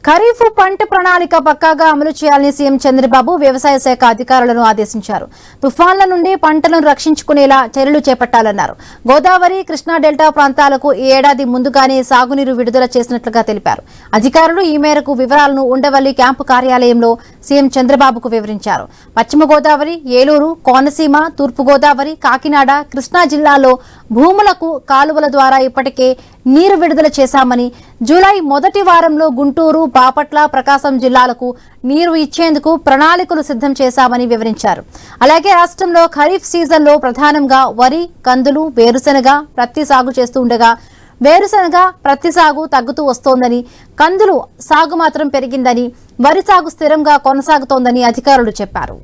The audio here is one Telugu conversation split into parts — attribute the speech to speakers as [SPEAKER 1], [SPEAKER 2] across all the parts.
[SPEAKER 1] ఖరీఫ్ పంట ప్రణాళిక పక్కాగా అమలు చేయాలని సీఎం చంద్రబాబు వ్యవసాయ శాఖ అధికారులను ఆదేశించారు. తుఫాన్ల నుండి పంటలను రక్షించుకునేలా చర్యలు చేపట్టాలన్నారు. గోదావరి, కృష్ణా డెల్టా ప్రాంతాలకు ఈ ఏడాది ముందుగానే సాగునీరు విడుదల చేసినట్లుగా తెలిపారు. అధికారులు ఈ మేరకు వివరాలను ఉండవల్లి క్యాంపు కార్యాలయంలో సీఎం చంద్రబాబుకు వివరించారు. పశ్చిమ గోదావరి, ఏలూరు, కోనసీమ, తూర్పు గోదావరి, కాకినాడ, కృష్ణా జిల్లాలో భూములకు కాలువల ద్వారా ఇప్పటికే నీరు విడుదల చేశామని, జూలై మొదటి వారంలో గుంటూరు, బాపట్ల, ప్రకాశం జిల్లాలకు నీరు ఇచ్చేందుకు ప్రణాళికలు సిద్ధం చేశామని వివరించారు. అలాగే రాష్ట్రంలో ఖరీఫ్ సీజన్లో ప్రధానంగా వరి, కందులు, వేరుశెనగ, ప్రత్తి సాగు చేస్తూ ఉండగా వేరుశెనగ, ప్రత్తి సాగు తగ్గుతూ వస్తోందని, కందులు సాగు మాత్రం పెరిగిందని, వరి సాగు స్థిరంగా కొనసాగుతోందని అధికారులు చెప్పారు.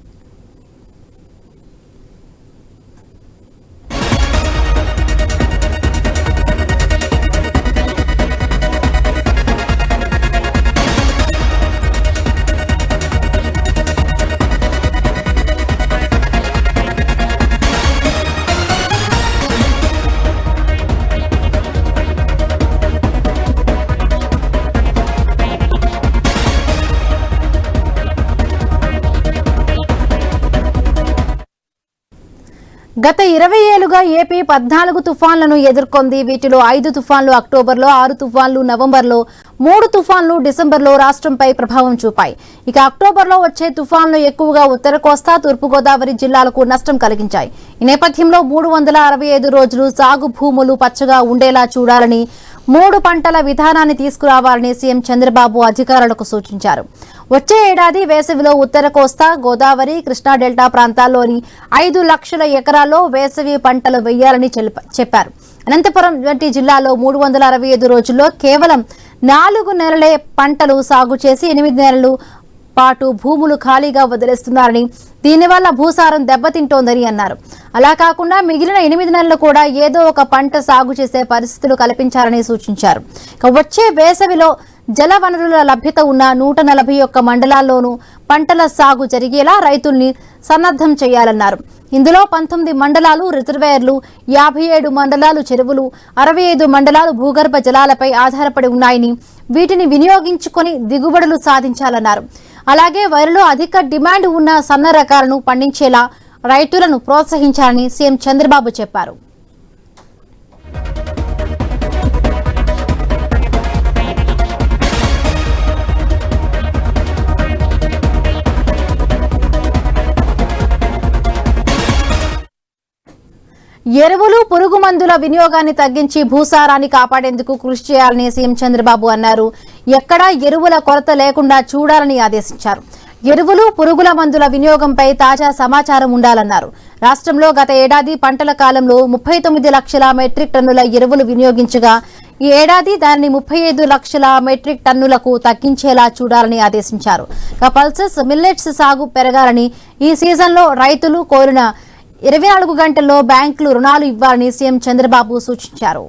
[SPEAKER 1] గత 20 ఏళ్లుగా ఏపీ 14 తుఫాన్లను ఎదుర్కొంది. వీటిలో 5 తుఫాన్లు అక్టోబర్లో, 6 తుఫాన్లు నవంబర్లో, 3 తుఫాన్లు డిసెంబర్లో రాష్ట్రంపై ప్రభావం చూపాయి. ఇక అక్టోబర్లో వచ్చే తుఫాన్లు ఎక్కువగా ఉత్తర కోస్తా, తూర్పుగోదావరి జిల్లాలకు నష్టం కలిగించాయి. ఈ నేపథ్యంలో 365 రోజులు సాగు భూములు పచ్చగా ఉండేలా చూడాలని, 3 పంటల విధానాన్ని తీసుకురావాలని సీఎం చంద్రబాబు అధికారులకు సూచించారు. వచ్చే ఏడాది వేసవిలో ఉత్తర కోస్తా, గోదావరి, కృష్ణా డెల్టా ప్రాంతాల్లోని 5 లక్షల ఎకరాల్లో వేసవి పంటలు వేయాలని చెప్పారు. అనంతపురం వంటి జిల్లాలో 365 రోజుల్లో కేవలం 4 నెలలే పంటలు సాగు చేసి 8 నెలలు పాటు భూములు ఖాళీగా వదిలేస్తున్నారని, దీనివల్ల భూసారం దెబ్బతింటోందని అన్నారు. అలా కాకుండా మిగిలిన 8 నెలలు కూడా ఏదో ఒక పంట సాగు చేసే పరిస్థితులు కల్పించాలని సూచించారు. వచ్చే వేసవిలో జల వనరుల లభ్యత ఉన్న 141 మండలాల్లోనూ పంటల సాగు జరిగేలా రైతుల్ని సన్నద్ధం చేయాలన్నారు. ఇందులో 19 మండలాలు రిజర్వాయర్లు, 57 మండలాలు చెరువులు, 65 మండలాలు భూగర్భ జలాలపై ఆధారపడి ఉన్నాయని, వీటిని వినియోగించుకొని దిగుబడులు సాధించాలన్నారు. అలాగే వరిలో అధిక డిమాండ్ ఉన్న సన్న రకాలను పండించేలా రైతులను ప్రోత్సహించాలని సీఎం చంద్రబాబు చెప్పారు. ఎరువులు, పురుగు మందుల వినియోగాన్ని తగ్గించి భూసారాన్ని కాపాడేందుకు కృషి చేయాలని సీఎం చంద్రబాబు అన్నారు. ఎక్కడా ఎరువుల కొరత లేకుండా చూడాలని ఆదేశించారు. ఎరువులు, పురుగుల మందుల వినియోగంపై తాజా సమాచారం ఉండాలన్నారు. రాష్ట్రంలో గత ఏడాది పంటల కాలంలో 39 లక్షల మెట్రిక్ టన్నుల ఎరువులు వినియోగించగా ఈ ఏడాది దానిని 35 లక్షల మెట్రిక్ టన్నులకు తగ్గించేలా చూడాలని ఆదేశించారు. పల్సెస్, మిల్లెట్స్ సాగు పెరగాలని, ఈ సీజన్లో రైతులు కోరిన 24 గంటల్లో బ్యాంకులు రుణాలు ఇవ్వాలని సీఎం చంద్రబాబు సూచించారు.